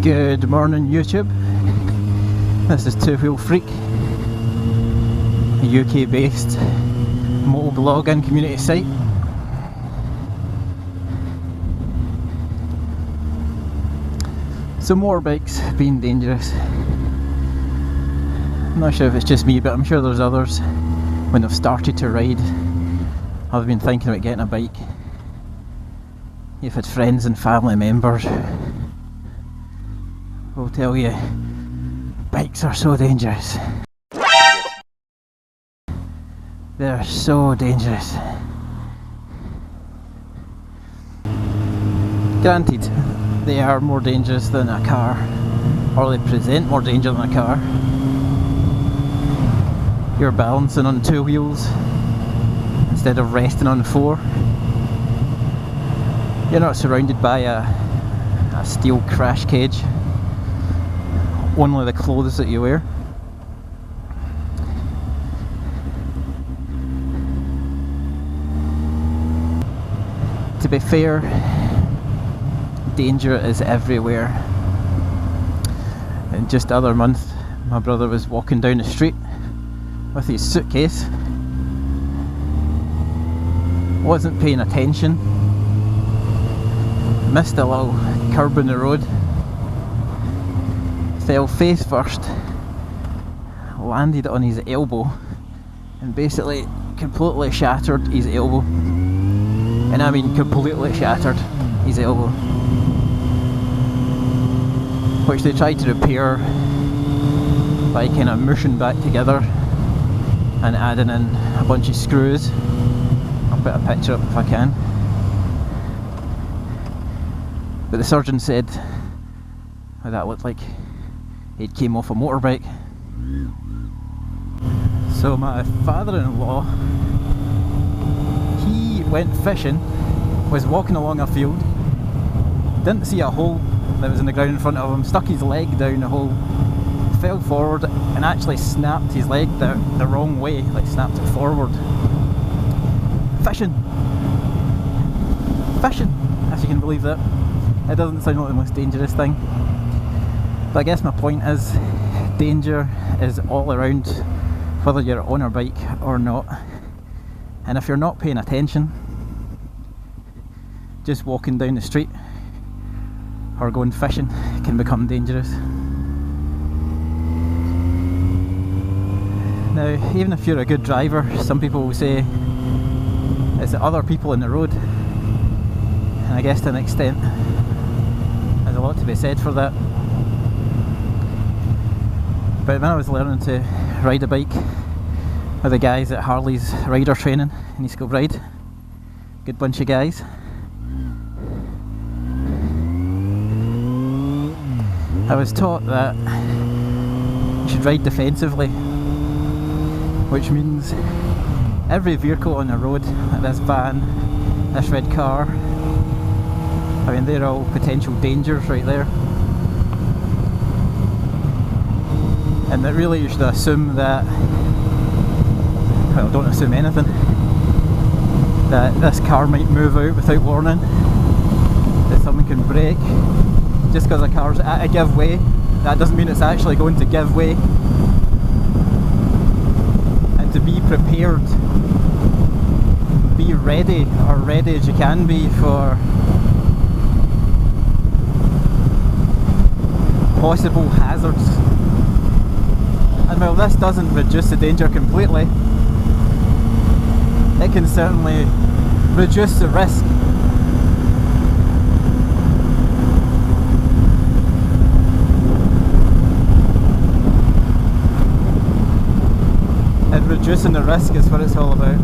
Good morning YouTube, this is Two Wheel Freak, a UK based moto blog and community site. So motorbikes being dangerous. I'm not sure if it's just me, but I'm sure there's others when they've started to ride have been thinking about getting a bike. You've had friends and family members who'll tell you bikes are so dangerous. They're so dangerous. Granted, they are more dangerous than a car, or they present more danger than a car. You're balancing on two wheels instead of resting on four. You're not surrounded by a steel crash cage. Only the clothes that you wear. To be fair, danger is everywhere. And just the other month, my brother was walking down the street with his suitcase, wasn't paying attention, missed a little curb in the road, fell face first, landed on his elbow, and basically completely shattered his elbow. And I mean completely shattered his elbow, which they tried to repair by kind of mushing back together and adding in a bunch of screws. I'll put a picture up if I can. But the surgeon said that looked like it came off a motorbike. So my father-in-law, he went fishing, was walking along a field, didn't see a hole that was in the ground in front of him, stuck his leg down the hole, fell forward and actually snapped his leg the wrong way, like snapped it forward. Fishing, if you can believe that. It doesn't sound like the most dangerous thing, but I guess my point is, danger is all around, whether you're on a bike or not. And if you're not paying attention, just walking down the street or going fishing can become dangerous. Now, even if you're a good driver, some people will say it's the other people in the road, and I guess to an extent there's a lot to be said for that. But when I was learning to ride a bike with the guys at Harley's rider training in East Kilbride, good bunch of guys, I was taught that you should ride defensively, which means every vehicle on the road, like this van, this red car, I mean, they're all potential dangers right there. And that really you should assume that, well, don't assume anything, that this car might move out without warning, that someone can brake. Just because a car's at a give way, that doesn't mean it's actually going to give way. And to be prepared, be ready, or ready as you can be for possible hazards. And while this doesn't reduce the danger completely, it can certainly reduce the risk. And reducing the risk is what it's all about.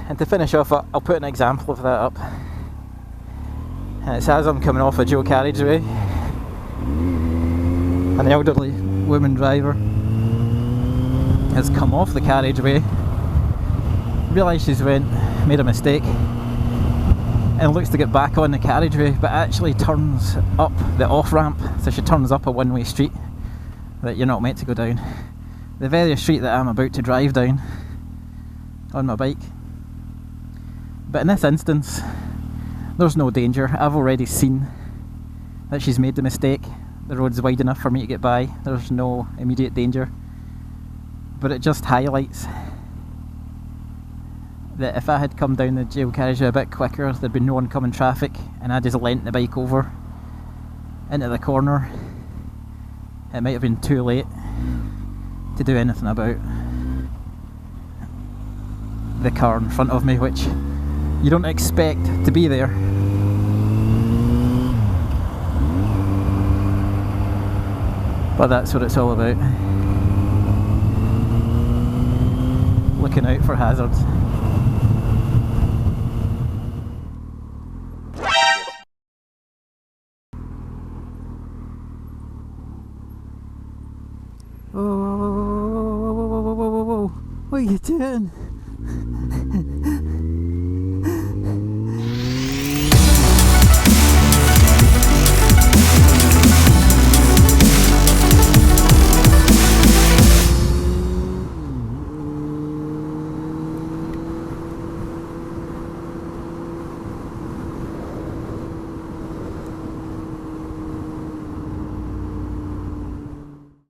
And to finish off, I'll put an example of that up. And it's as I'm coming off a dual carriageway, an elderly woman driver has come off the carriageway, realised she's made a mistake, and looks to get back on the carriageway, but actually turns up the off-ramp. So she turns up a one-way street that you're not meant to go down, the very street that I'm about to drive down on my bike. But in this instance, There's no danger. I've already seen that she's made the mistake. The road's wide enough for me to get by. There's no immediate danger. But it just highlights that if I had come down the dual carriageway a bit quicker, there'd be no oncoming traffic, and I just leant the bike over into the corner. It might have been too late to do anything about the car in front of me, which you don't expect to be there. But that's what it's all about. Looking out for hazards. Whoa, whoa, whoa, whoa, whoa, whoa, whoa, whoa, whoa, whoa, what are you doing?